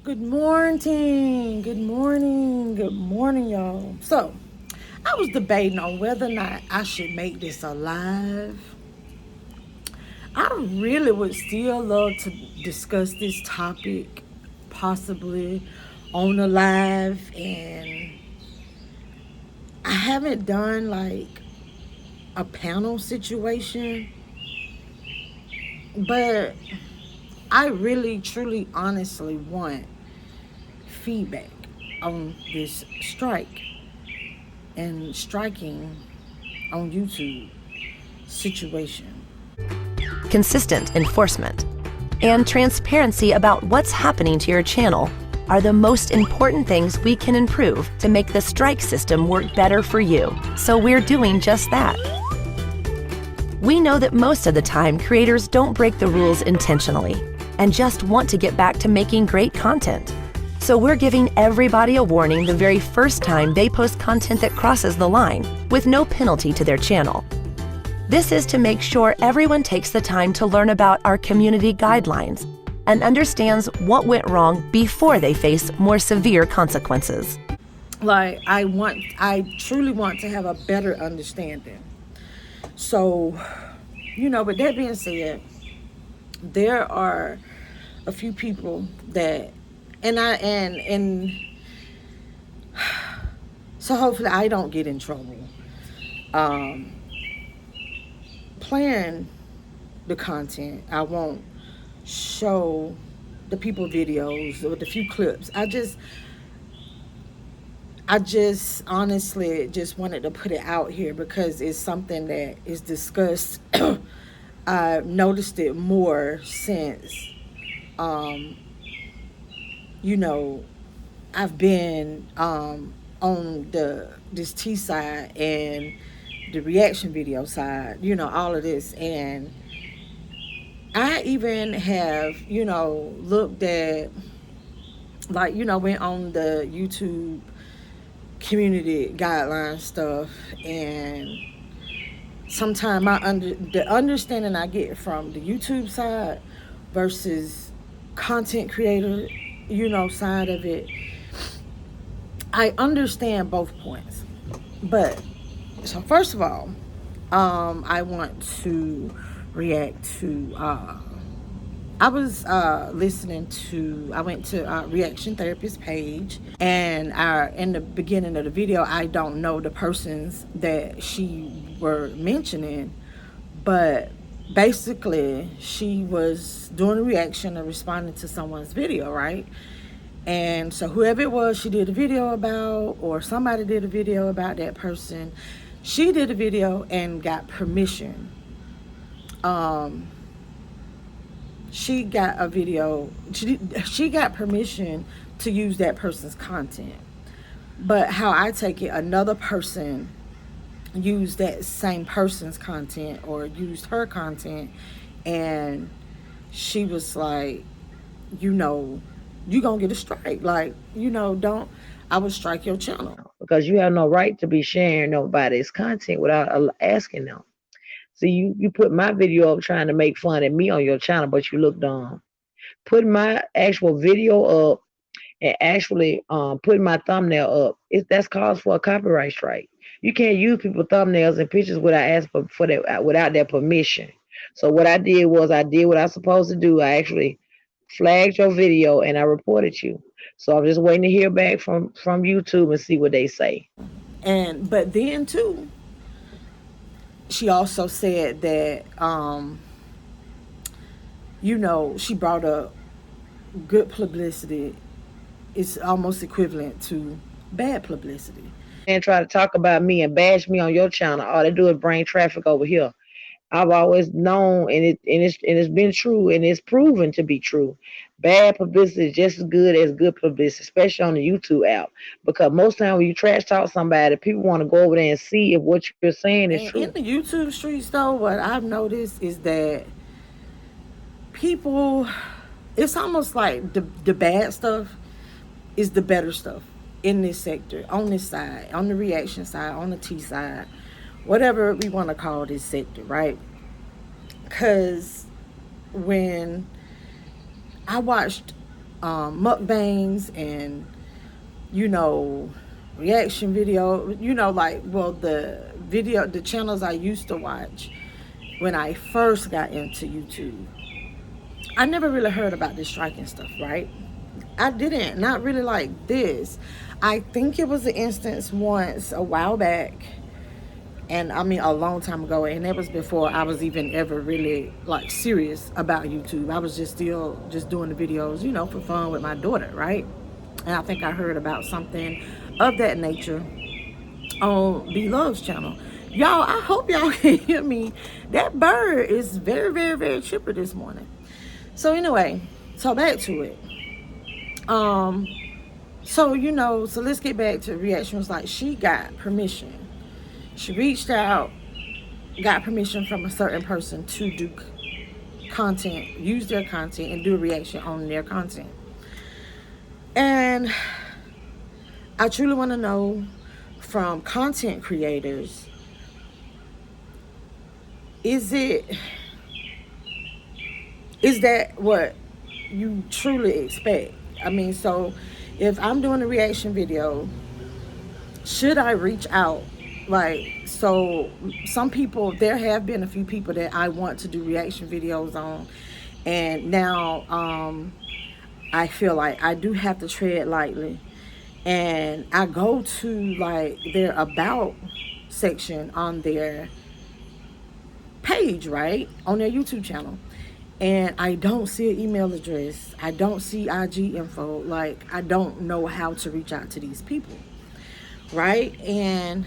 Good morning, y'all. So, I was debating on whether or not I should make this a live. I really would still love to discuss this topic, possibly on a live, and I haven't done like a panel situation, but I really, truly, honestly want feedback on this strike and striking on YouTube situation. Consistent enforcement, and transparency about what's happening to your channel are the most important things we can improve to make the strike system work better for you. So we're doing just that. We know that most of the time creators don't break the rules intentionally and just want to get back to making great content. So we're giving everybody a warning the very first time they post content that crosses the line, with no penalty to their channel. This is to make sure everyone takes the time to learn about our community guidelines and understands what went wrong before they face more severe consequences. Like I truly want to have a better understanding. So, with that being said, there are a few people that, and so hopefully I don't get in trouble. Playing the content, I won't show the people videos or the few clips. I just honestly just wanted to put it out here because it's something that is discussed. I've noticed it more since, um, you know, I've been on this T side and the reaction video side, all of this. And I even have, looked at, like, went on the YouTube community guideline stuff, and sometimes the understanding I get from the YouTube side versus content creator, side of it, I understand both points. But so first of all, I want to react to I was listening to, I went to Reaction Therapist page, and in the beginning of the video, I don't know the persons that she were mentioning, but basically she was doing a reaction or responding to someone's video, right? And so whoever it was she did a video about, or somebody did a video about that person, she did a video and got permission. She got a video, she got permission to use that person's content. But how I take it, another person used that same person's content or used her content, and she was like, you gonna get a strike. Like, don't, I would strike your channel. Because you have no right to be sharing nobody's content without asking them. So you put my video up trying to make fun of me on your channel, but you look dumb. Putting my actual video up and actually putting my thumbnail up, that's cause for a copyright strike. You can't use people's thumbnails and pictures without asking for that, without their permission. So what I did was I did what I was supposed to do. I actually flagged your video and I reported you. So I'm just waiting to hear back from YouTube and see what they say. But then too, she also said that she brought up good publicity is almost equivalent to bad publicity. And try to talk about me and bash me on your channel. All they do is bring traffic over here. I've always known, and it's been true, and it's proven to be true. Bad publicity is just as good as good publicity, especially on the YouTube app. Because most time when you trash talk somebody, people want to go over there and see if what you're saying is true. In the YouTube streets, though, what I've noticed is that people, it's almost like the bad stuff is the better stuff in this sector, on this side, on the reaction side, on the T side, whatever we want to call this sector, right? Because when I watched mukbangs and, you know, reaction video, you know, like, well, the channels I used to watch when I first got into YouTube, I never really heard about this striking stuff, right? I didn't, not really like this. I think it was an instance once a while back, and I mean a long time ago, and that was before I was even ever really like serious about YouTube. I was just still just doing the videos, you know, for fun with my daughter, right? And I think I heard about something of that nature on B Love's channel. Y'all, I hope y'all can hear me. That bird is very, very, very chipper this morning. So anyway, so back to it. So, you know, so let's get back to reaction. Was like she got permission. She reached out, got permission from a certain person to do content, use their content, and do a reaction on their content. And I truly want to know from content creators, is that what you truly expect? I mean, so if I'm doing a reaction video, should I reach out? Like, so some people, there have been a few people that I want to do reaction videos on, and now I feel like I do have to tread lightly, and I go to like their about section on their page, right, on their YouTube channel, and I don't see an email address, I don't see IG info, like I don't know how to reach out to these people, right? And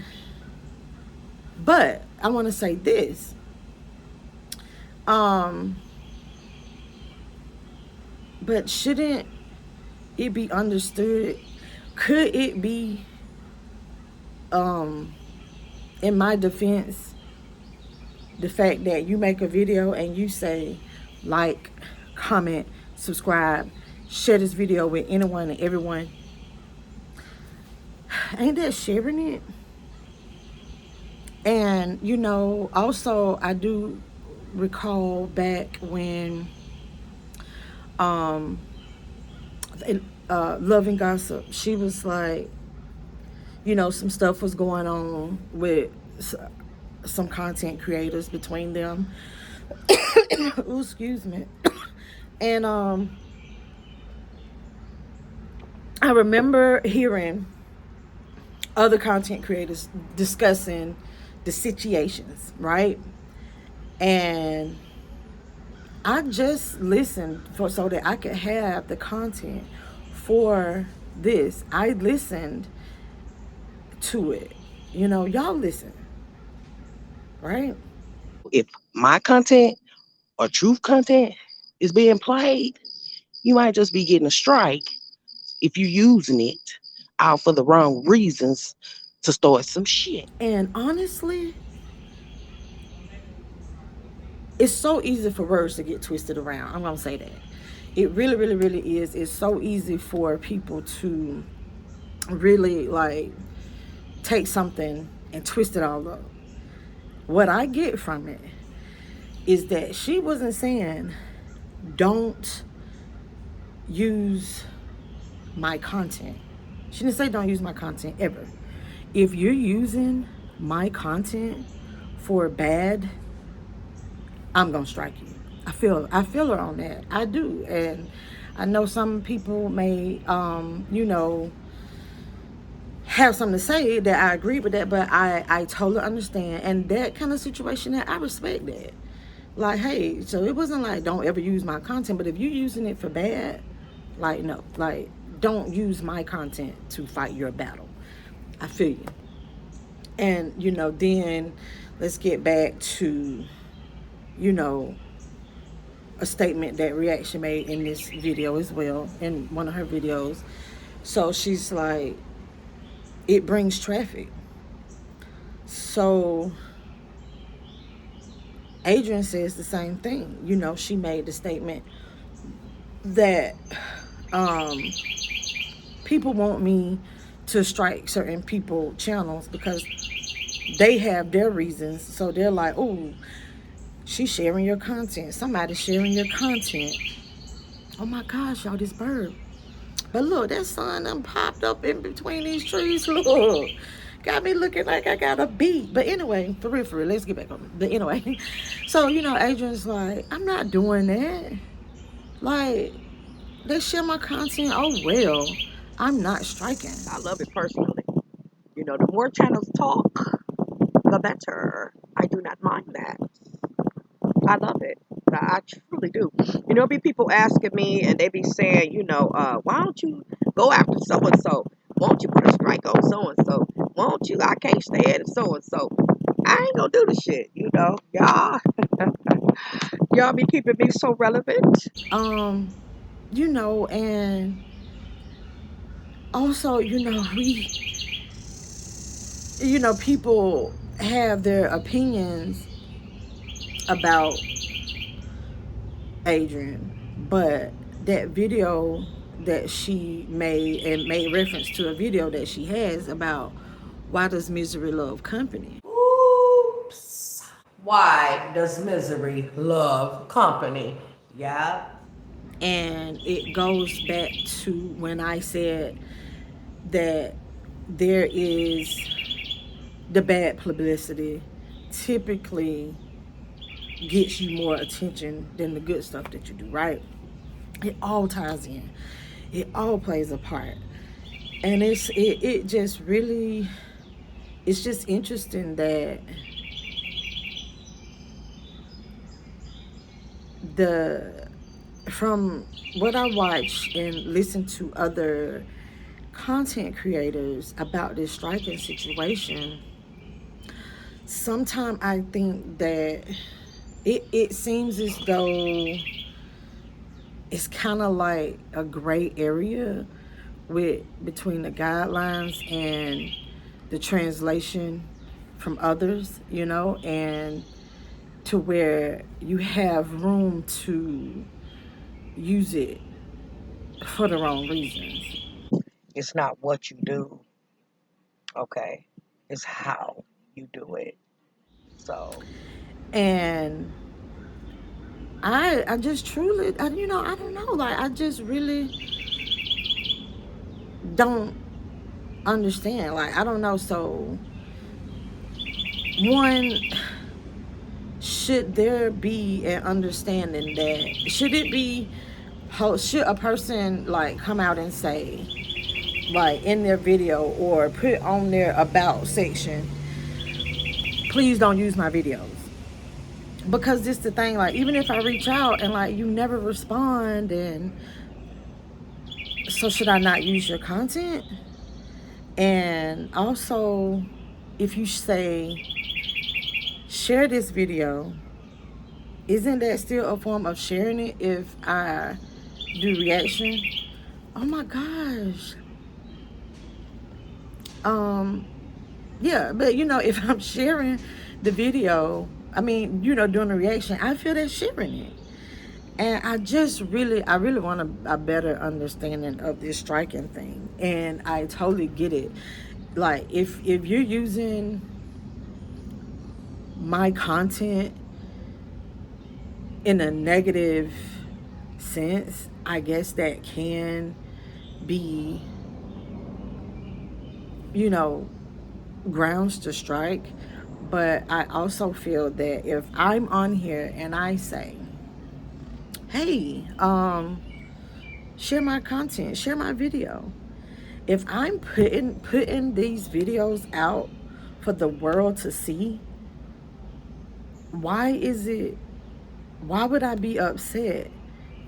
but I want to say this, but shouldn't it be understood? Could it be, in my defense, the fact that you make a video and you say like, comment, subscribe, share this video with anyone and everyone? Ain't that sharing it? And, you know, also I do recall back when Love and Gossip, she was like, you know, some stuff was going on with some content creators between them. Ooh, excuse me. And I remember hearing other content creators discussing the situations, right? And I just listened for so that I could have the content for this. I listened to it. You know, y'all listen, right? If my content or truth content is being played, you might just be getting a strike if you're using it out for the wrong reasons to start some shit. And honestly, it's so easy for words to get twisted around. I'm gonna say that. It really, really, really is. It's so easy for people to really like take something and twist it all up. What I get from it is that she wasn't saying don't use my content. She didn't say don't use my content ever. If you're using my content for bad, I'm gonna strike you. I feel her on that. I do. And I know some people may you know, have something to say that I agree with that, but I totally understand. And that kind of situation, that I respect that. Like, hey, so it wasn't like don't ever use my content, but if you're using it for bad, like, no, like, don't use my content to fight your battle. I feel you. And, you know, then let's get back to, you know, a statement that Reaction made in this video as well, in one of her videos. So she's like, it brings traffic. So Adrian says the same thing. You know, she made the statement that people want me to strike certain people channels because they have their reasons. So they're like, oh, she's sharing your content. Somebody's sharing your content. Oh my gosh, y'all, this bird. But look, that sun done popped up in between these trees. Look. Got me looking like I got a beat. But anyway, for real, let's get back on it. But anyway, so, Adrian's like, I'm not doing that. Like, they share my content. Oh, well, I'm not striking. I love it personally. The more channels talk, the better. I do not mind that. I love it. I truly do. Be people asking me and they be saying, why don't you go after so and so? Won't you put a strike on so and so? Won't you? I can't stand so and so. I ain't gonna do the shit, y'all. Y'all be keeping me so relevant. And also, people have their opinions about Adrian, but that video that she made, and made reference to a video that she has about why does misery love company. Oops. Why does misery love company? Yeah. And it goes back to when I said that there is the bad publicity typically gets you more attention than the good stuff that you do, right? It all ties in. It all plays a part. And it just really, it's just interesting that from what I watch and listen to other content creators about this striking situation, sometimes I think that it seems as though it's kind of like a gray area between the guidelines and the translation from others, and to where you have room to use it for the wrong reasons. It's not what you do, okay? It's how you do it. So. And I just truly, I don't know. Like, I just really don't understand. Like, I don't know. So, one, should there be an understanding that, should a person like come out and say, like in their video or put on their about section, please don't use my videos? Because this the thing, like, even if I reach out and like you never respond, and so should I not use your content? And also, if you say share this video, isn't that still a form of sharing it if I do reaction? Oh my gosh. Yeah, but if I'm sharing the video, doing a reaction, I feel that sharing it. And I really want a better understanding of this striking thing. And I totally get it. Like, if you're using my content in a negative sense, I guess that can be, grounds to strike. But I also feel that if I'm on here and I say, hey, share my content, share my video, if I'm putting these videos out for the world to see, why would I be upset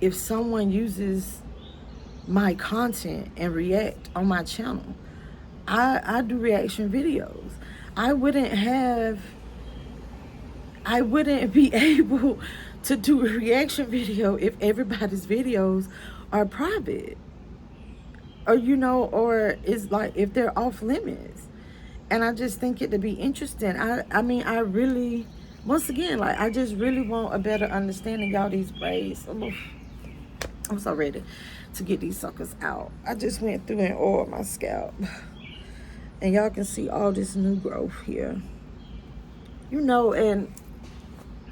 if someone uses my content and react on my channel? I do reaction videos. I wouldn't be able to do a reaction video if everybody's videos are private, or or is like if they're off limits. And I just think it to be interesting. I really, once again, like, I just really want a better understanding. Y'all, these braids, I'm so ready to get these suckers out. I just went through and oiled my scalp, and y'all can see all this new growth here, and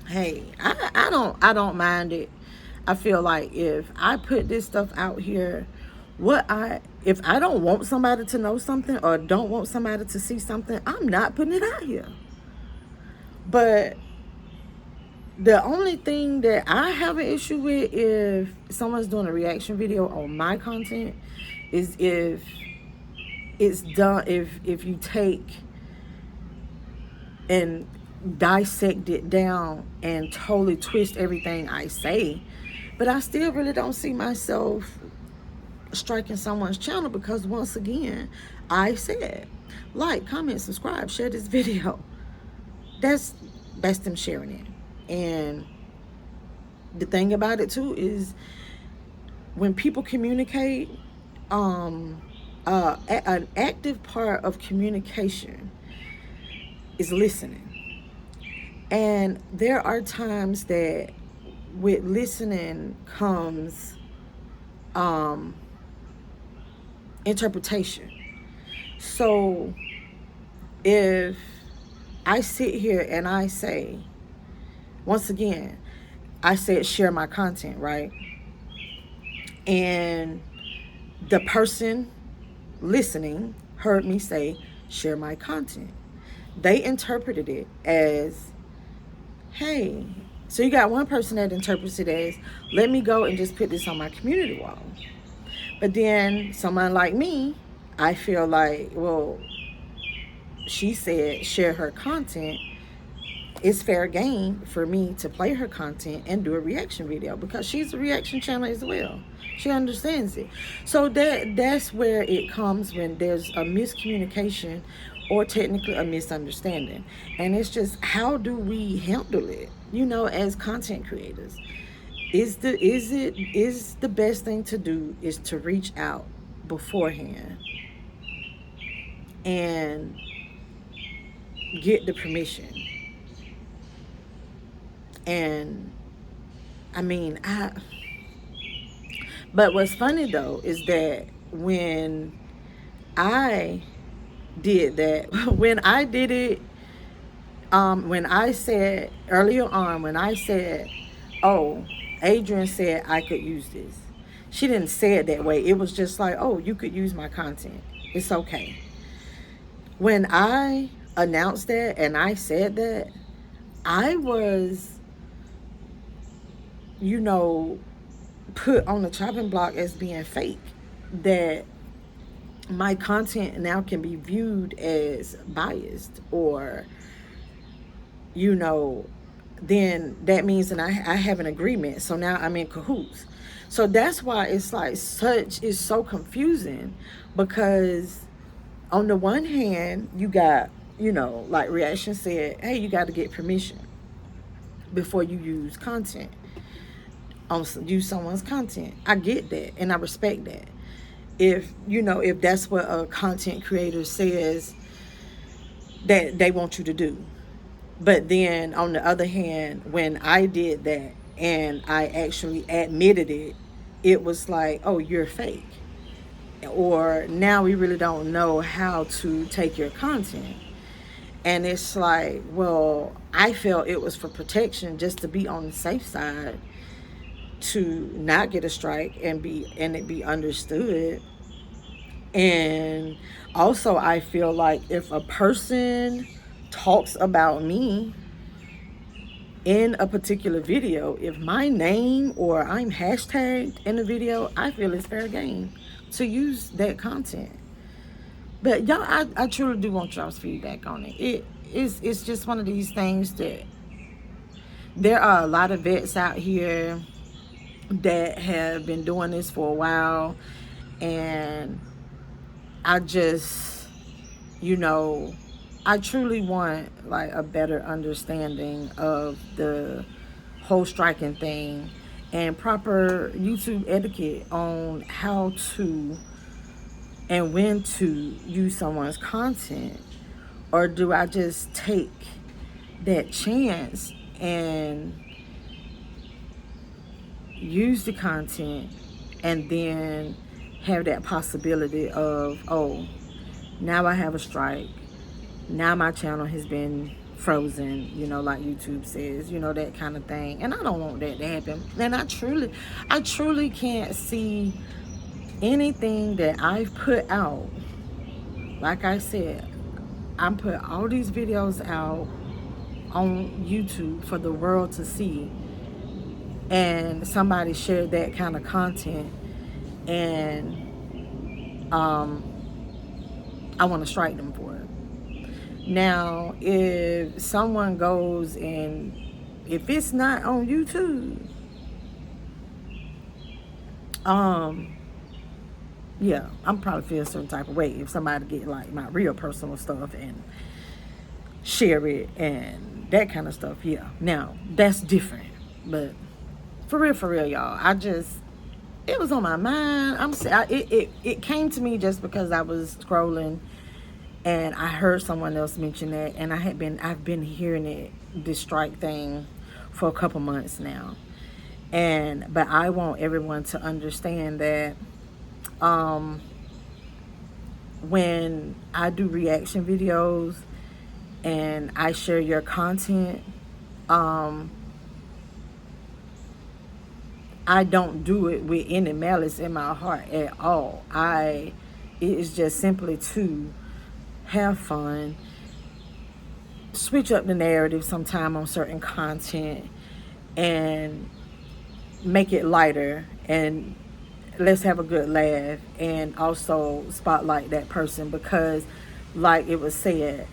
hey, I don't mind it. I feel like if I put this stuff out here, if I don't want somebody to know something or don't want somebody to see something, I'm not putting it out here. But the only thing that I have an issue with if someone's doing a reaction video on my content is if it's done, if you take and dissect it down and totally twist everything I say. But I still really don't see myself striking someone's channel because, once again, I said, like, comment, subscribe, share this video. That's them sharing it. And the thing about it too is when people communicate, an active part of communication is listening. And there are times that with listening comes interpretation. So if I sit here and I say, once again, I said share my content, right? And the person listening heard me say share my content. They interpreted it as, hey, so you got one person that interprets it as, let me go and just put this on my community wall. But then someone like me, I feel like, well, she said share her content. It's fair game for me to play her content and do a reaction video because she's a reaction channel as well. She understands it. So that's where it comes when there's a miscommunication or technically a misunderstanding. And it's just, how do we handle it, as content creators? Is the best thing to do is to reach out beforehand and get the permission. And but what's funny though is that when I did that, when I did it, when I said earlier on, when I said, oh, Adrian said I could use this, she didn't say it that way. It was just like, oh, you could use my content. It's okay. When I announced that and I said that, I was, put on the chopping block as being fake. That my content now can be viewed as biased, or, then that means that I have an agreement. So now I'm in cahoots. So that's why it's like it's so confusing, because on the one hand, you got, like Reaction said, hey, you got to get permission before you use content, use someone's content. I get that and I respect that. If that's what a content creator says that they want you to do. But then on the other hand, when I did that and I actually admitted it, it was like, oh, you're fake. Or now we really don't know how to take your content. And it's like, well, I felt it was for protection, just to be on the safe side, to not get a strike and it be understood. And also I feel like if a person talks about me in a particular video, if my name or I'm hashtagged in the video, I feel it's fair game to use that content. But y'all, I truly do want y'all's feedback on it. It's just one of these things that there are a lot of vets out here that have been doing this for a while, and I just, I truly want like a better understanding of the whole striking thing and proper YouTube etiquette on how to and when to use someone's content. Or do I just take that chance and use the content and then have that possibility of, oh, now I have a strike. Now my channel has been frozen, like YouTube says, that kind of thing. And I don't want that to happen. And I truly can't see anything that I've put out. Like I said, I put all these videos out on YouTube for the world to see, and somebody shared that kind of content, and I want to strike them for it. Now, if someone goes and if it's not on YouTube, yeah, I'm probably feel a certain type of way if somebody get like my real personal stuff and share it and that kind of stuff. Yeah, now that's different. But for real, y'all, it was on my mind. It came to me just because I was scrolling and I heard someone else mention that, and I've been hearing this strike thing for a couple months now. But I want everyone to understand that when I do reaction videos and I share your content, I don't do it with any malice in my heart at all. It is just simply to have fun, switch up the narrative sometime on certain content, and make it lighter, and let's have a good laugh, and also spotlight that person, because like it was said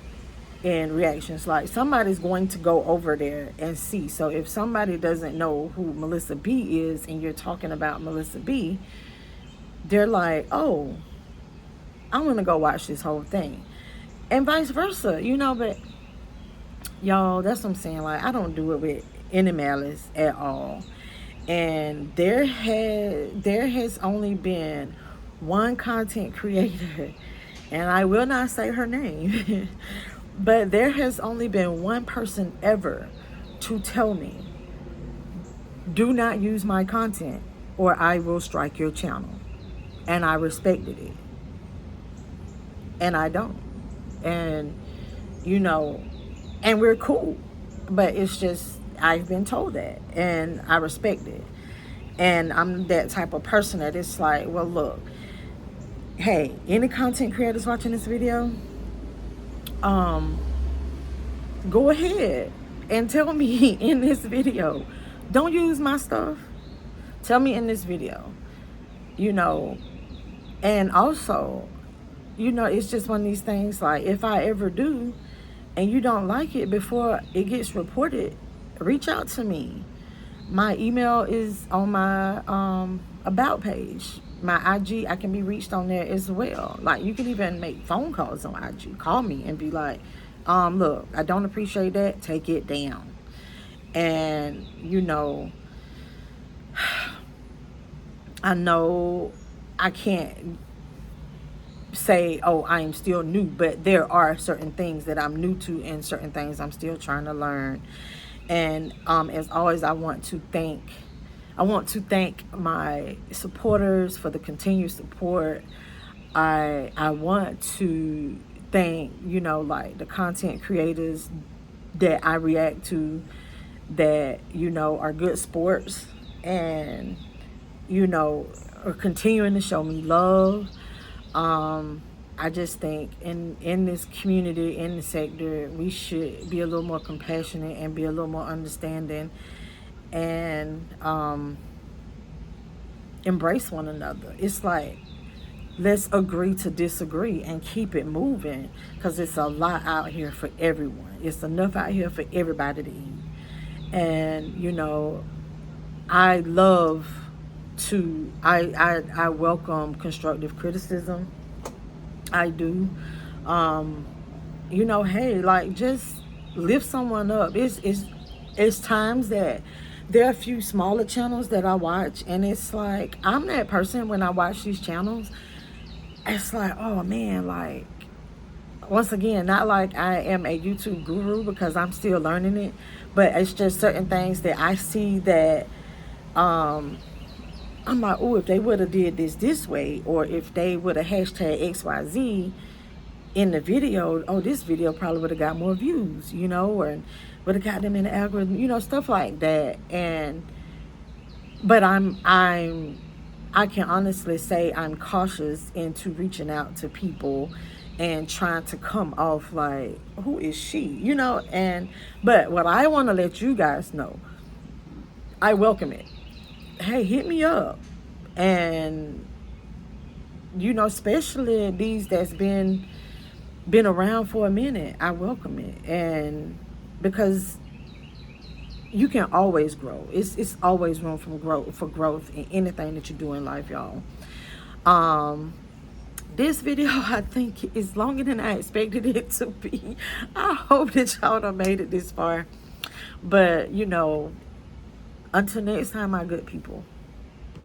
in reactions, like somebody's going to go over there and see. So if somebody doesn't know who Melissa B is and you're talking about Melissa B, they're like, oh, I want to go watch this whole thing, and vice versa, but y'all, that's what I'm saying. Like, I don't do it with any malice at all. And there has only been one content creator, and I will not say her name, but there has only been one person ever to tell me, do not use my content or I will strike your channel. And I respected it. And I don't. And, and we're cool. But it's just, I've been told that, and I respect it. And I'm that type of person that it's like, well, look, hey, any content creators watching this video, go ahead and tell me in this video, don't use my stuff. Tell me in this video, and also, it's just one of these things, like, if I ever do and you don't like it before it gets reported, reach out to me. My email is on my about page. My IG, I can be reached on there as well. Like, you can even make phone calls on IG. Call me and be like, look, I don't appreciate that. Take it down. And, I know I can't say, oh, I am still new, but there are certain things that I'm new to and certain things I'm still trying to learn. And as always, I want to thank my supporters for the continued support. I want to thank, like the content creators that I react to that, are good sports and, are continuing to show me love. I just think in this community, in the sector, we should be a little more compassionate and be a little more understanding, and embrace one another. It's like, let's agree to disagree and keep it moving, because it's a lot out here for everyone. It's enough out here for everybody to eat. And I welcome constructive criticism. I do. Hey, like, just lift someone up. It's times that there are a few smaller channels that I watch, and it's like, I'm that person when I watch these channels. It's like, oh man, like, once again, not like I am a YouTube guru, because I'm still learning it, but it's just certain things that I see that I'm like, oh, if they would have did this way, or if they would have hashtag XYZ, in the video, oh, this video probably would have got more views, you know, or would have got them in the algorithm, you know, stuff like that. And but I can honestly say I'm cautious into reaching out to people and trying to come off like, who is she, you know? And but what I want to let you guys know, I welcome it. Hey, hit me up. And you know, especially these that's been around for a minute, I welcome it. And because you can always grow. It's always room for growth in anything that you do in life, y'all. This video, I think, is longer than I expected it to be. I hope that y'all done made it this far. But you know, until next time, my good people.